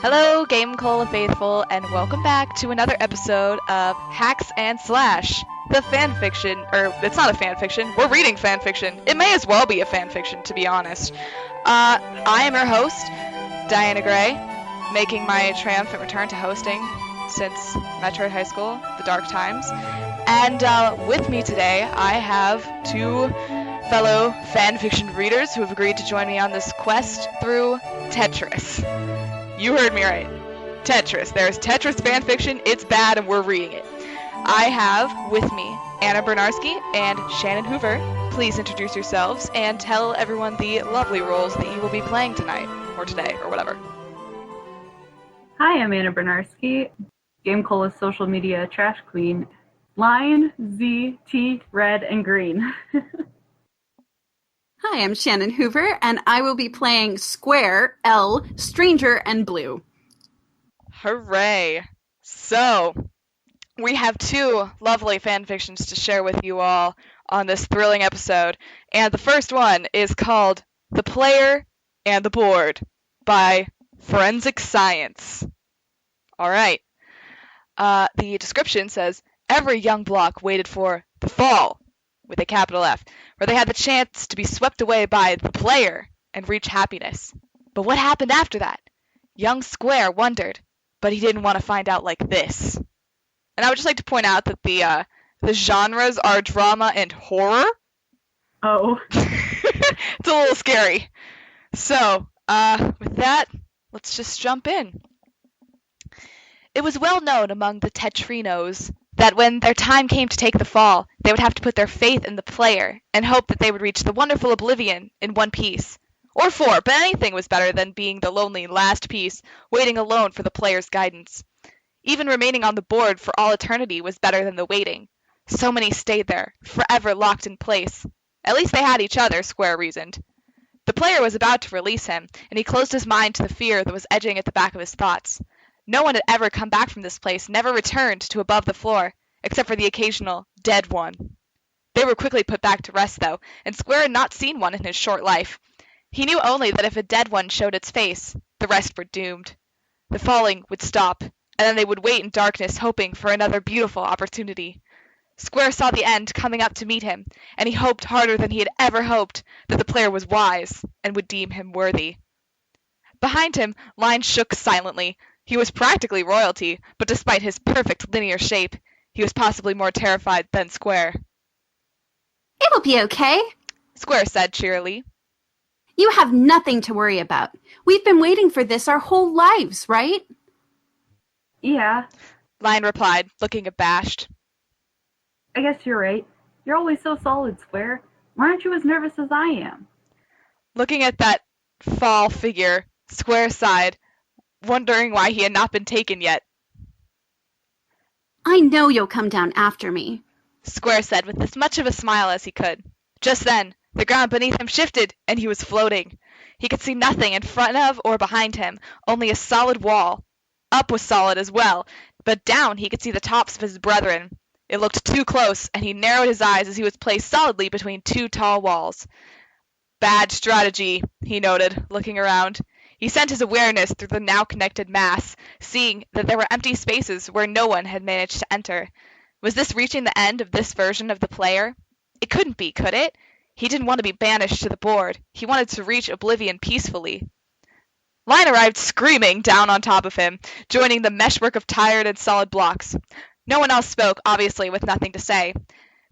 Hello, Game Cola faithful, and welcome back to another episode of Hacks and Slash, the fanfiction, or it's not a fanfiction, we're reading fanfiction. It may as well be a fanfiction, to be honest. I am your host, Diana Gray, making my triumphant return to hosting since Metroid High School, the dark times. And with me today, I have two fellow fanfiction readers who have agreed to join me on this quest through Tetris. You heard me right. Tetris. There's Tetris fanfiction, it's bad, and we're reading it. I have with me Anna Bryniarski and Shannon Hoover. Please introduce yourselves and tell everyone the lovely roles that you will be playing tonight, or today, or whatever. Hi, I'm Anna Bryniarski, Game Cola's social media trash queen. Lion, Z, T, red, and green. Hi, I'm Shannon Hoover, and I will be playing Square, L, Stranger, and Blue. Hooray! So, we have two lovely fanfictions to share with you all on this thrilling episode, and the first one is called The Player and the Board by Forensic Science. Alright. The description says, every young block waited for the fall, with a capital F, where they had the chance to be swept away by the player and reach happiness. But what happened after that? Young Square wondered, but he didn't want to find out like this. And I would just like to point out that the genres are drama and horror. Oh. It's a little scary. So, with that, let's just jump in. It was well known among the Tetrinos that when their time came to take the fall, they would have to put their faith in the player and hope that they would reach the wonderful oblivion in one piece. Or four, but anything was better than being the lonely last piece, waiting alone for the player's guidance. Even remaining on the board for all eternity was better than the waiting. So many stayed there, forever locked in place. At least they had each other, Square reasoned. The player was about to release him, and he closed his mind to the fear that was edging at the back of his thoughts. No one had ever come back from this place, never returned to above the floor, except for the occasional dead one. They were quickly put back to rest, though, and Square had not seen one in his short life. He knew only that if a dead one showed its face, the rest were doomed. The falling would stop, and then they would wait in darkness, hoping for another beautiful opportunity. Square saw the end coming up to meet him, and he hoped harder than he had ever hoped that the player was wise and would deem him worthy. Behind him, Line shook silently. He was practically royalty, but despite his perfect linear shape, he was possibly more terrified than Square. It'll be okay. Square said cheerily. You have nothing to worry about. We've been waiting for this our whole lives, right? Yeah, Line replied, looking abashed. I guess you're right. You're always so solid, Square. Why aren't you as nervous as I am? Looking at that fall figure, Square sighed, wondering why he had not been taken yet. I know you'll come down after me, Square said with as much of a smile as he could. Just then, the ground beneath him shifted, and he was floating. He could see nothing in front of or behind him, only a solid wall. Up was solid as well, but down he could see the tops of his brethren. It looked too close, and he narrowed his eyes as he was placed solidly between two tall walls. Bad strategy, he noted, looking around. He sent his awareness through the now connected mass, seeing that there were empty spaces where no one had managed to enter. Was this reaching the end of this version of the player? It couldn't be, could it? He didn't want to be banished to the board. He wanted to reach oblivion peacefully. Line arrived screaming down on top of him, joining the meshwork of tired and solid blocks. No one else spoke, obviously with nothing to say.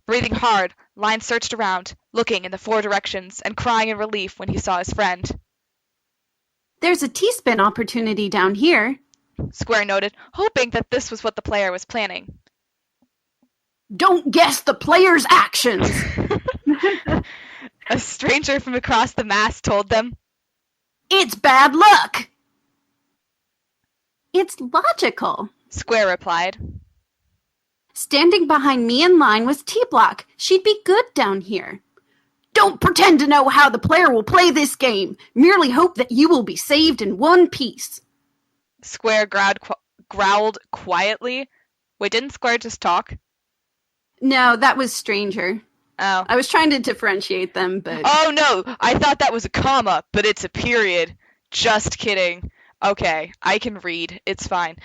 Breathing hard, Line searched around, looking in the four directions and crying in relief when he saw his friend. There's a T-spin opportunity down here, Square noted, hoping that this was what the player was planning. Don't guess the player's actions! A stranger from across the mass told them. It's bad luck! It's logical, Square replied. Standing behind me in line was T-Block. She'd be good down here. Don't pretend to know how the player will play this game. Merely hope that you will be saved in one piece. Square growled quietly. Wait, didn't Square just talk? No, that was Stranger. Oh. I was trying to differentiate them, but... Oh, no! I thought that was a comma, but it's a period. Just kidding. Okay, I can read. It's fine.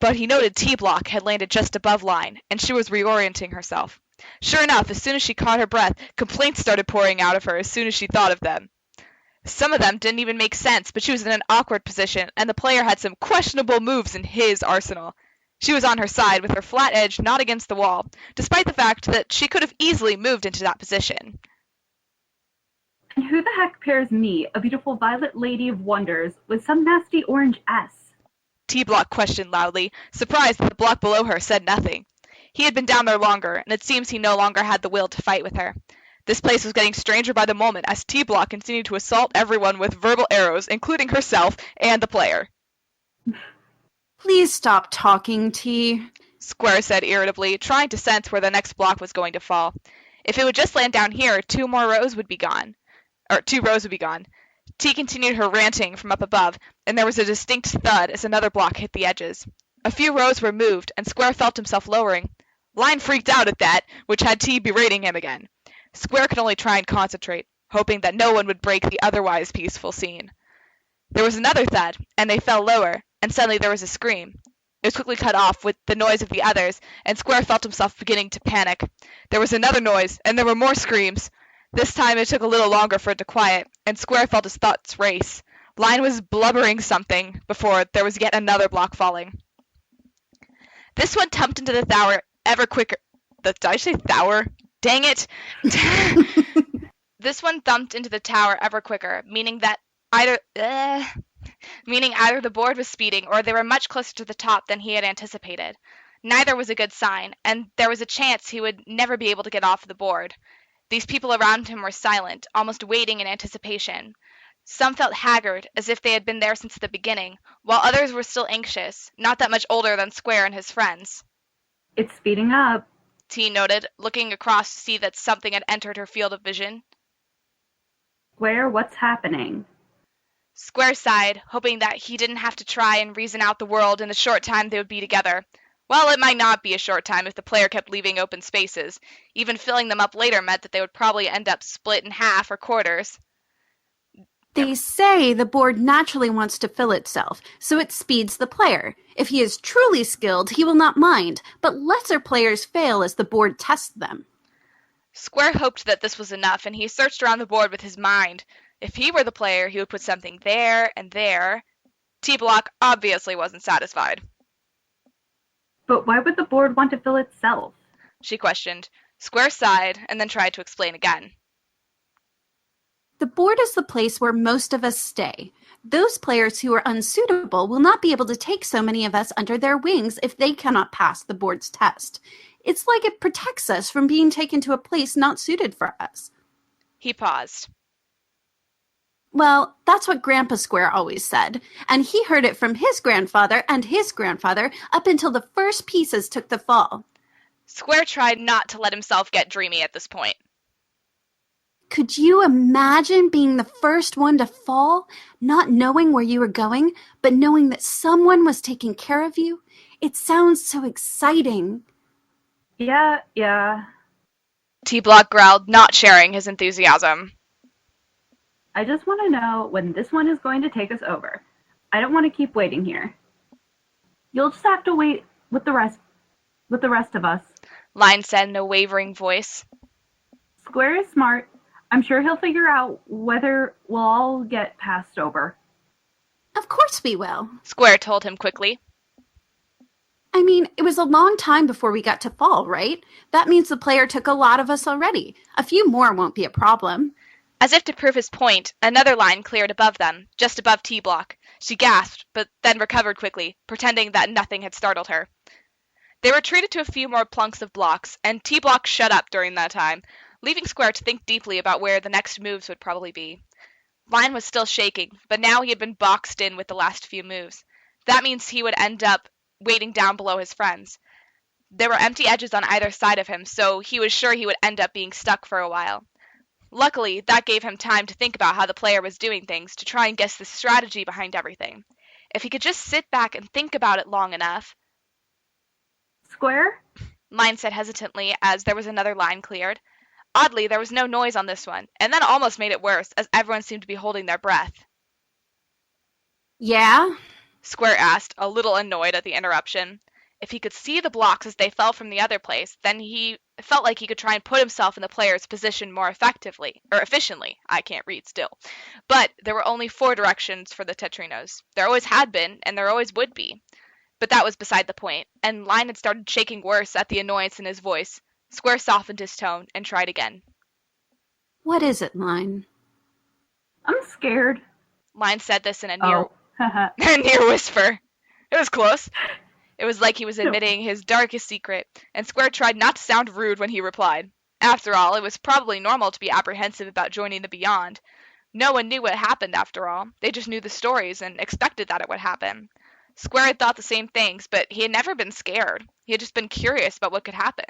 But he noted T-Block had landed just above line, and she was reorienting herself. Sure enough, as soon as she caught her breath, complaints started pouring out of her as soon as she thought of them. Some of them didn't even make sense, but she was in an awkward position, and the player had some questionable moves in his arsenal. She was on her side, with her flat edge not against the wall, despite the fact that she could have easily moved into that position. And who the heck pairs me, a beautiful violet lady of wonders, with some nasty orange S? T-Block questioned loudly, surprised that the block below her said nothing. He had been down there longer, and it seems he no longer had the will to fight with her. This place was getting stranger by the moment as T-Block continued to assault everyone with verbal arrows, including herself and the player. Please stop talking, T. Square said irritably, trying to sense where the next block was going to fall. If it would just land down here, 2 rows would be gone. T continued her ranting from up above, and there was a distinct thud as another block hit the edges. A few rows were moved, and Square felt himself lowering. Line freaked out at that, which had T berating him again. Square could only try and concentrate, hoping that no one would break the otherwise peaceful scene. There was another thud, and they fell lower, and suddenly there was a scream. It was quickly cut off with the noise of the others, and Square felt himself beginning to panic. There was another noise, and there were more screams. This time it took a little longer for it to quiet, and Square felt his thoughts race. Line was blubbering something before there was yet another block falling. This one thumped into the tower ever quicker. Did I say tower? Dang it! This one thumped into the tower ever quicker, meaning either the board was speeding or they were much closer to the top than he had anticipated. Neither was a good sign, and there was a chance he would never be able to get off the board. These people around him were silent, almost waiting in anticipation. Some felt haggard, as if they had been there since the beginning, while others were still anxious, not that much older than Square and his friends. It's speeding up, T noted, looking across to see that something had entered her field of vision. Square, what's happening? Square sighed, hoping that he didn't have to try and reason out the world in the short time they would be together. Well, it might not be a short time if the player kept leaving open spaces. Even filling them up later meant that they would probably end up split in half or quarters. They say the board naturally wants to fill itself, so it speeds the player. If he is truly skilled, he will not mind, but lesser players fail as the board tests them. Square hoped that this was enough, and he searched around the board with his mind. If he were the player, he would put something there and there. T-Block obviously wasn't satisfied. But why would the board want to fill itself? She questioned. Square sighed, and then tried to explain again. The board is the place where most of us stay. Those players who are unsuitable will not be able to take so many of us under their wings if they cannot pass the board's test. It's like it protects us from being taken to a place not suited for us. He paused. Well, that's what Grandpa Square always said, and he heard it from his grandfather and his grandfather up until the first pieces took the fall. Square tried not to let himself get dreamy at this point. Could you imagine being the first one to fall, not knowing where you were going, but knowing that someone was taking care of you? It sounds so exciting. Yeah. T-Block growled, not sharing his enthusiasm. I just want to know when this one is going to take us over. I don't want to keep waiting here. You'll just have to wait with the rest of us. Line said in a wavering voice. Square is smart. I'm sure he'll figure out whether we'll all get passed over. Of course we will. Square told him quickly. I mean, it was a long time before we got to fall, right? That means the player took a lot of us already. A few more won't be a problem. As if to prove his point, another line cleared above them, just above T-Block. She gasped, but then recovered quickly, pretending that nothing had startled her. They retreated to a few more plunks of blocks, and T-Block shut up during that time, leaving Square to think deeply about where the next moves would probably be. Line was still shaking, but now he had been boxed in with the last few moves. That means he would end up waiting down below his friends. There were empty edges on either side of him, so he was sure he would end up being stuck for a while. Luckily, that gave him time to think about how the player was doing things, to try and guess the strategy behind everything. If he could just sit back and think about it long enough. Square? Line said hesitantly as there was another line cleared. Oddly, there was no noise on this one, and that almost made it worse, as everyone seemed to be holding their breath. Yeah? Square asked, a little annoyed at the interruption. If he could see the blocks as they fell from the other place, then he felt like he could try and put himself in the player's position more effectively, or efficiently. I can't read still. But there were only 4 directions for the Tetrinos. There always had been, and there always would be. But that was beside the point, and Line had started shaking worse at the annoyance in his voice. Square softened his tone and tried again. What is it, Line? I'm scared. Line said this in a Oh, a near whisper. It was close. It was like he was admitting his darkest secret, and Square tried not to sound rude when he replied. After all, it was probably normal to be apprehensive about joining the Beyond. No one knew what happened, after all. They just knew the stories and expected that it would happen. Square had thought the same things, but he had never been scared. He had just been curious about what could happen.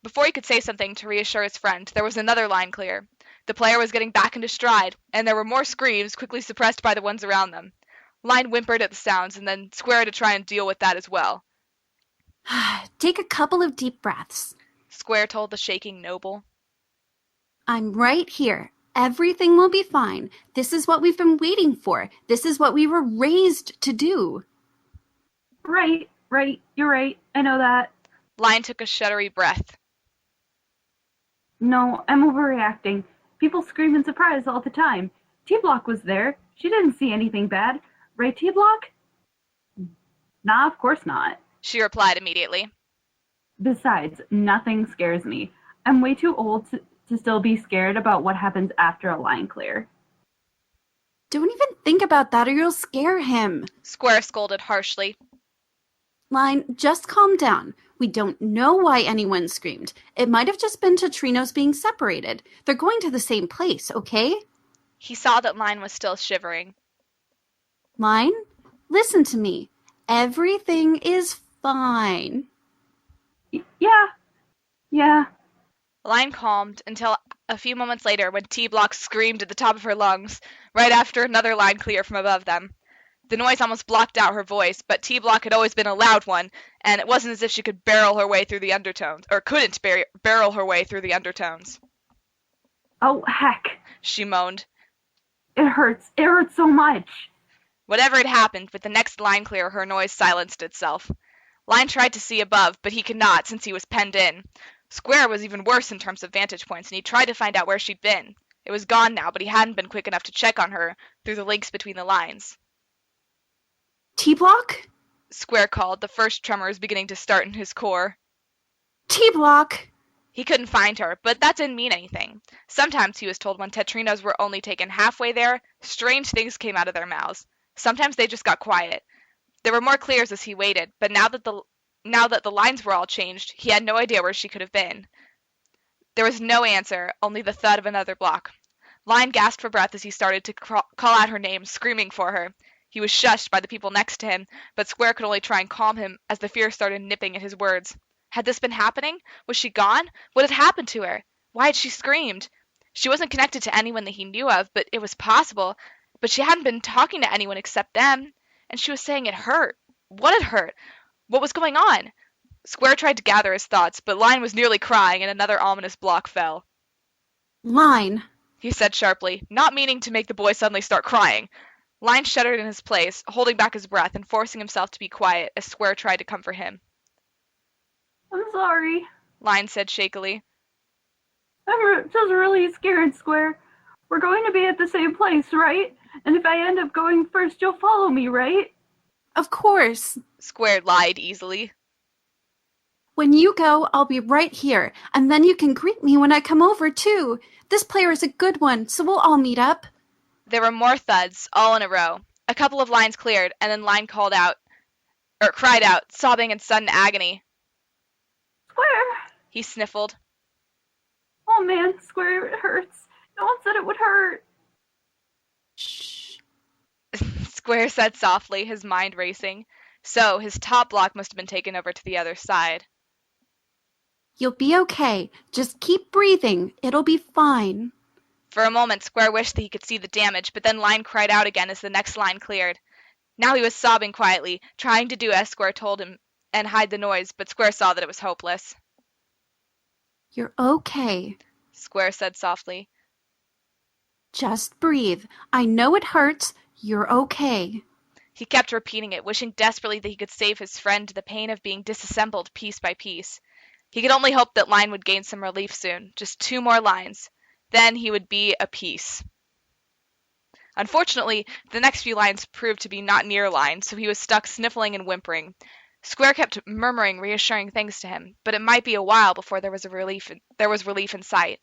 Before he could say something to reassure his friend, there was another line clear. The player was getting back into stride, and there were more screams, quickly suppressed by the ones around them. Line whimpered at the sounds, and then Square had to try and deal with that as well. Take a couple of deep breaths. Square told the shaking noble. I'm right here. Everything will be fine. This is what we've been waiting for. This is what we were raised to do. right. You're right. I know that. Line took a shuddery breath. No, I'm overreacting. People scream in surprise all the time. T-Block was there. She didn't see anything bad. Right, T-Block? Nah, of course not. She replied immediately. Besides, nothing scares me. I'm way too old to still be scared about what happens after a line clear. Don't even think about that or you'll scare him. Square scolded harshly. Line, just calm down. We don't know why anyone screamed. It might have just been Tetrinos being separated. They're going to the same place, okay? He saw that Line was still shivering. Line, listen to me. Everything is fine. Yeah. Line calmed until a few moments later when T-Block screamed at the top of her lungs, right after another line clear from above them. The noise almost blocked out her voice, but T-Block had always been a loud one, and it wasn't as if she could barrel her way through the undertones, or couldn't barrel her way through the undertones. Oh, heck. She moaned. It hurts. It hurts so much. Whatever had happened, with the next line clear, her noise silenced itself. Line tried to see above, but he could not, since he was penned in. Square was even worse in terms of vantage points, and he tried to find out where she'd been. It was gone now, but he hadn't been quick enough to check on her through the links between the lines. T-Block? Square called, the first tremors beginning to start in his core. T-Block! He couldn't find her, but that didn't mean anything. Sometimes, he was told, when Tetrinos were only taken halfway there, strange things came out of their mouths. Sometimes they just got quiet. There were more clears as he waited, but now that the lines were all changed, he had no idea where she could have been. There was no answer, only the thud of another block. Line gasped for breath as he started to call out her name, screaming for her. He was shushed by the people next to him, but Square could only try and calm him as the fear started nipping at his words. Had this been happening? Was she gone? What had happened to her? Why had she screamed? She wasn't connected to anyone that he knew of, but it was possible. But she hadn't been talking to anyone except them, and she was saying it hurt. What had hurt? What was going on? Square tried to gather his thoughts, but Line was nearly crying, and another ominous block fell. Line, He said sharply, not meaning to make the boy suddenly start crying. Line shuddered in his place, holding back his breath and forcing himself to be quiet as Square tried to comfort him. I'm sorry. Line said shakily. I'm just really scared, Square. We're going to be at the same place, right? And if I end up going first, you'll follow me, right? of course. Square lied easily. When you go, I'll be right here, and then you can greet me when I come over, too. This player is a good one, so we'll all meet up. There were more thuds, all in a row. A couple of lines cleared, and then Line cried out, sobbing in sudden agony. Square! He sniffled. Oh man, Square, it hurts. No one said it would hurt. Shh. Square said softly, his mind racing. So, his top block must have been taken over to the other side. You'll be okay. Just keep breathing. It'll be fine. For a moment, Square wished that he could see the damage, but then Line cried out again as the next line cleared. Now he was sobbing quietly, trying to do as Square told him and hide the noise, but Square saw that it was hopeless. You're okay. Square said softly. Just breathe. I know it hurts. You're okay. He kept repeating it, wishing desperately that he could save his friend the pain of being disassembled piece by piece. He could only hope that Line would gain some relief soon. Just 2 more lines. Then he would be a piece. Unfortunately, the next few lines proved to be not near Line, so he was stuck sniffling and whimpering. Square kept murmuring reassuring things to him, but it might be a while before there was relief in sight.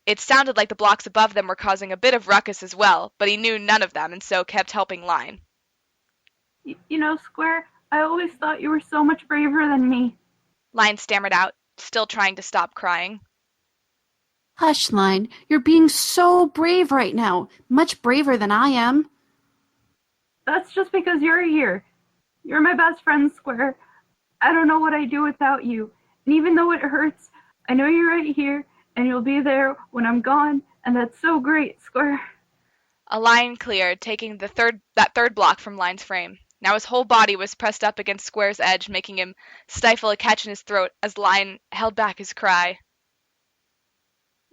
It sounded like the blocks above them were causing a bit of ruckus as well, but he knew none of them and so kept helping Line. You know, Square, I always thought you were so much braver than me. Line stammered out, still trying to stop crying. Hush, Line. You're being so brave right now. Much braver than I am. That's just because you're here. You're my best friend, Square. I don't know what I'd do without you. And even though it hurts, I know you're right here, and you'll be there when I'm gone, and that's so great, Square. A line cleared, taking that third block from Line's frame. Now his whole body was pressed up against Square's edge, making him stifle a catch in his throat as Line held back his cry.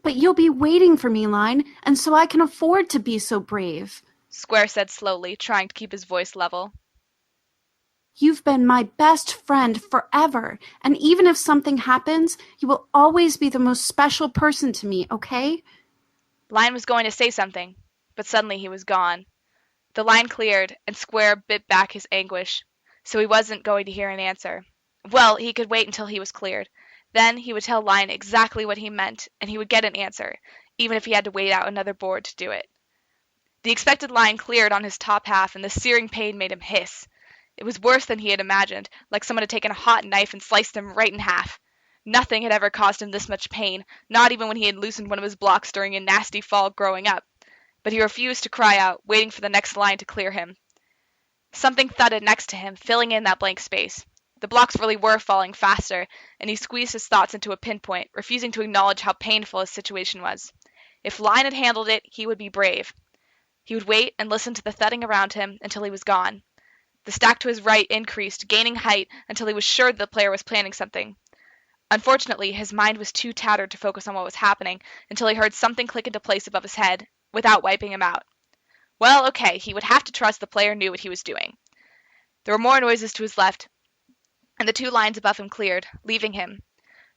But you'll be waiting for me, Line, and so I can afford to be so brave. Square said slowly, trying to keep his voice level. You've been my best friend forever, and even if something happens, you will always be the most special person to me, okay? Line was going to say something, but suddenly he was gone. The line cleared, and Square bit back his anguish, so he wasn't going to hear an answer. Well, he could wait until he was cleared. Then he would tell Line exactly what he meant, and he would get an answer, even if he had to wait out another board to do it. The expected line cleared on his top half, and the searing pain made him hiss. It was worse than he had imagined, like someone had taken a hot knife and sliced him right in half. Nothing had ever caused him this much pain, not even when he had loosened one of his blocks during a nasty fall growing up. But he refused to cry out, waiting for the next line to clear him. Something thudded next to him, filling in that blank space. The blocks really were falling faster, and he squeezed his thoughts into a pinpoint, refusing to acknowledge how painful his situation was. If Line had handled it, he would be brave. He would wait and listen to the thudding around him until he was gone. The stack to his right increased, gaining height until he was sure the player was planning something. Unfortunately, his mind was too tattered to focus on what was happening until he heard something click into place above his head, without wiping him out. Well, okay, he would have to trust the player knew what he was doing. There were more noises to his left, and the 2 lines above him cleared, leaving him.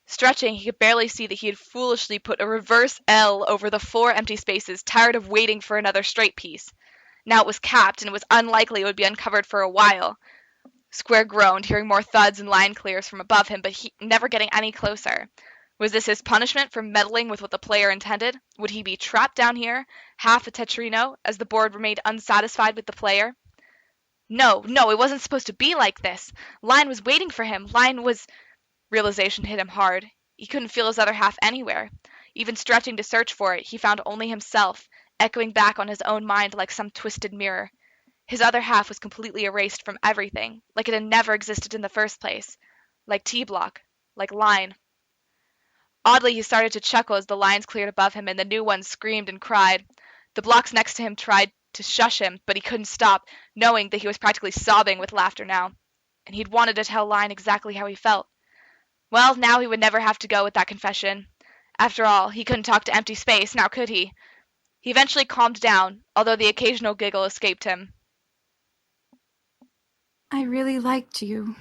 Stretching, he could barely see that he had foolishly put a reverse L over the 4 empty spaces, tired of waiting for another straight piece. Now it was capped, and it was unlikely it would be uncovered for a while. Square groaned, hearing more thuds and line clears from above him, but never getting any closer. Was this his punishment for meddling with what the player intended? Would he be trapped down here, half a tetrino, as the board remained unsatisfied with the player? No, it wasn't supposed to be like this. Line was waiting for him. Realization hit him hard. He couldn't feel his other half anywhere. Even stretching to search for it, he found only himself, echoing back on his own mind like some twisted mirror. His other half was completely erased from everything, like it had never existed in the first place. Like T-Block. Like Line. Oddly, he started to chuckle as the lines cleared above him and the new ones screamed and cried. The blocks next to him tried to shush him, but he couldn't stop, knowing that he was practically sobbing with laughter now. And he'd wanted to tell Line exactly how he felt. Well, now he would never have to go with that confession. After all, he couldn't talk to empty space, now could he? He eventually calmed down, although the occasional giggle escaped him. I really liked you.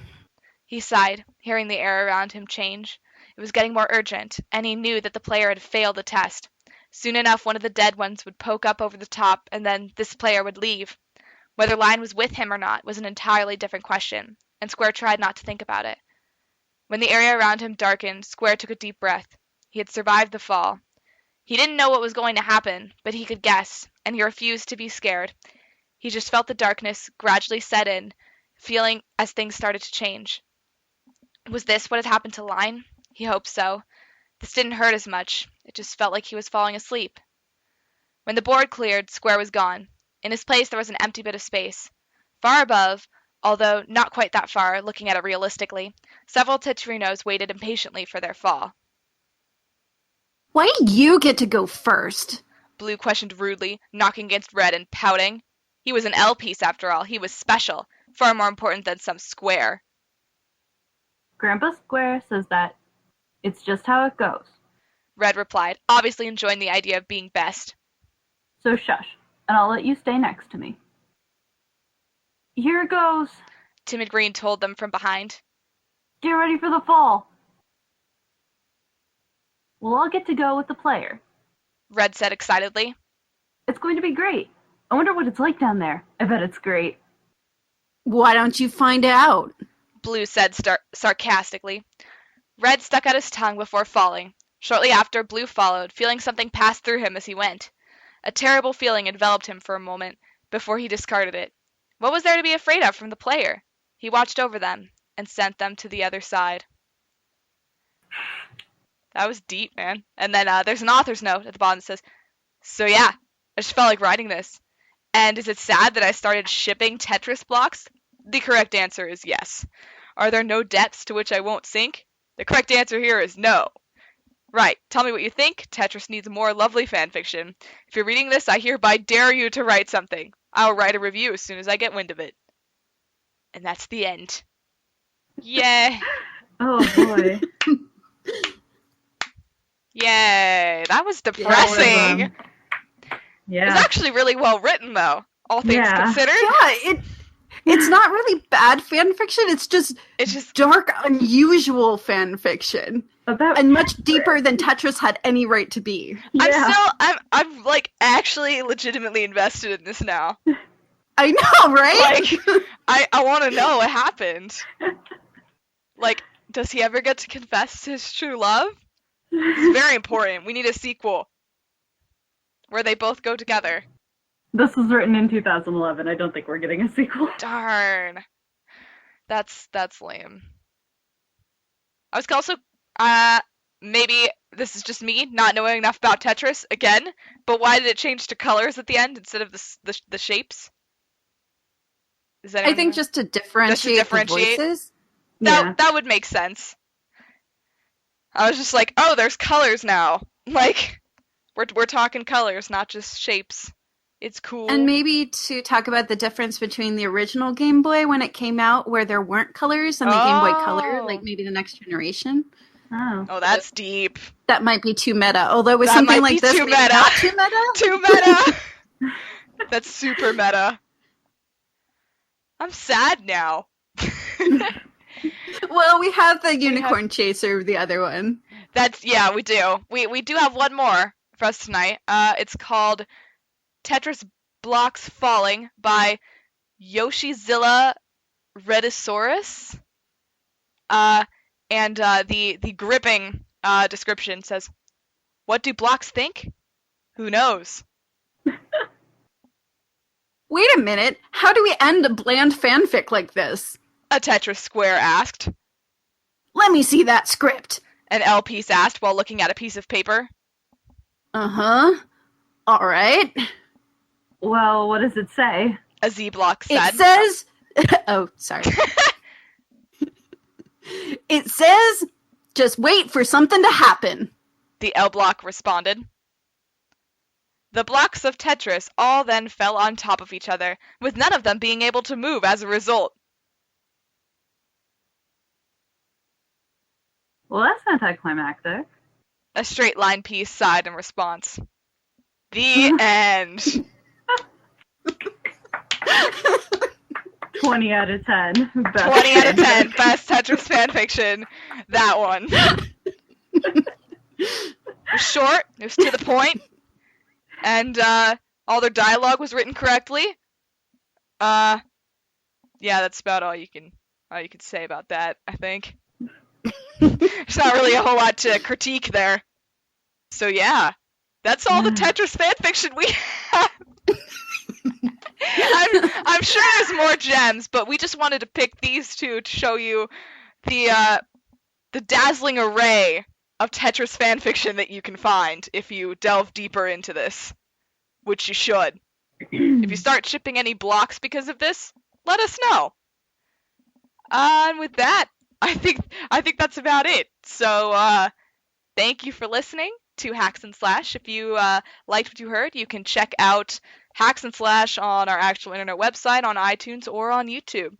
He sighed, hearing the air around him change. It was getting more urgent, and he knew that the player had failed the test. Soon enough, one of the dead ones would poke up over the top, and then this player would leave. Whether Line was with him or not was an entirely different question, and Square tried not to think about it. When the area around him darkened, Square took a deep breath. He had survived the fall. He didn't know what was going to happen, but he could guess, and he refused to be scared. He just felt the darkness gradually set in, feeling as things started to change. Was this what had happened to Line? He hoped so. This didn't hurt as much. It just felt like he was falling asleep. When the board cleared, Square was gone. In his place, there was an empty bit of space. Far above, although not quite that far, looking at it realistically, several tetrinos waited impatiently for their fall. Why do you get to go first? Blue questioned rudely, knocking against Red and pouting. He was an L piece after all. He was special, far more important than some square. Grandpa Square says that it's just how it goes. Red replied, obviously enjoying the idea of being best. So shush, and I'll let you stay next to me. Here goes. Timid Green told them from behind. Get ready for the fall. We'll all get to go with the player. Red said excitedly. It's going to be great. I wonder what it's like down there. I bet it's great. Why don't you find out? Blue said sarcastically. Red stuck out his tongue before falling. Shortly after, Blue followed, feeling something pass through him as he went. A terrible feeling enveloped him for a moment before he discarded it. What was there to be afraid of from the player? He watched over them and sent them to the other side. That was deep, man. And then there's an author's note at the bottom that says, so yeah, I just felt like writing this. And is it sad that I started shipping Tetris blocks? The correct answer is yes. Are there no depths to which I won't sink? The correct answer here is no. Right, tell me what you think. Tetris needs more lovely fanfiction. If you're reading this, I hereby dare you to write something. I'll write a review as soon as I get wind of it. And that's the end. Yay. Oh boy. Yay. That was depressing. It was actually really well written, though, all things considered. Yeah, it's not really bad fan fiction. It's just dark, unusual fan fiction. And much deeper than Tetris had any right to be. Yeah. I'm like actually legitimately invested in this now. I know, right? Like, I want to know what happened. Like, does he ever get to confess his true love? It's very important. We need a sequel where they both go together. This was written in 2011. I don't think we're getting a sequel. Darn. That's lame. I was also, maybe this is just me not knowing enough about Tetris again, but why did it change to colors at the end instead of the shapes? I think just to differentiate the voices. That would make sense. I was just like, oh, there's colors now. Like, we're talking colors, not just shapes. It's cool. And maybe to talk about the difference between the original Game Boy when it came out, where there weren't colors, and the Game Boy Color, like maybe the next generation. Oh, that's deep. That might be too meta. Although with something like this, too meta. Not too meta. Too meta. That's super meta. I'm sad now. Well, we have the Unicorn Chaser, the other one. We do. We do have one more for us tonight. It's called Tetris Blocks Falling by Yoshizilla Redisaurus. And the gripping description says, "What do blocks think? Who knows?" Wait a minute. How do we end a bland fanfic like this? A Tetris Square asked. Let me see that script. An L piece asked while looking at a piece of paper. Uh-huh. All right. Well, what does it say? A Z block said. It says... Oh, sorry. It says, just wait for something to happen. The L block responded. The blocks of Tetris all then fell on top of each other, with none of them being able to move as a result. Well, that's anticlimactic. A straight line piece sighed in response. The end. 20 out of 10. 20 out of 10. Best Tetris fanfiction. That one. It was short. It was to the point. And all their dialogue was written correctly. Yeah, that's about all you can say about that, I think. There's not really a whole lot to critique there. So yeah, that's all the Tetris fanfiction we have. I'm sure there's more gems, but we just wanted to pick these two to show you the dazzling array of Tetris fanfiction that you can find if you delve deeper into this, which you should. If you start shipping any blocks because of this, let us know. And with that, I think that's about it. So thank you for listening to Hacks and Slash. If you liked what you heard, you can check out Hacks and Slash on our actual internet website, on iTunes, or on YouTube.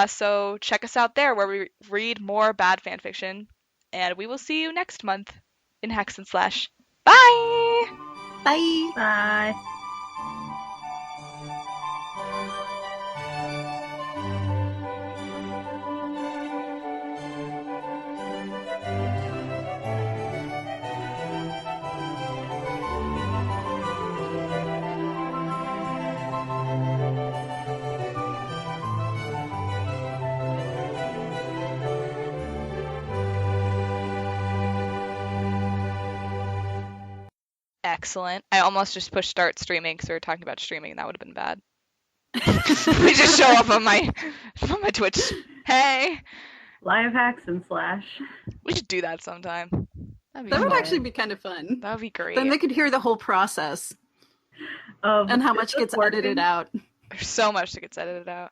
So check us out there where we read more bad fanfiction. And we will see you next month in Hacks and Slash. Bye! Bye! Bye. excellent. I almost just pushed start streaming because we were talking about streaming, and that would have been bad. We just show up on my Twitch. Hey, Live hacks and slash. we should do that sometime. That'd be That would fun. actually be kind of fun. That would be great. Then they could hear the whole process Of and how much gets working. edited out. There's so much that gets edited out.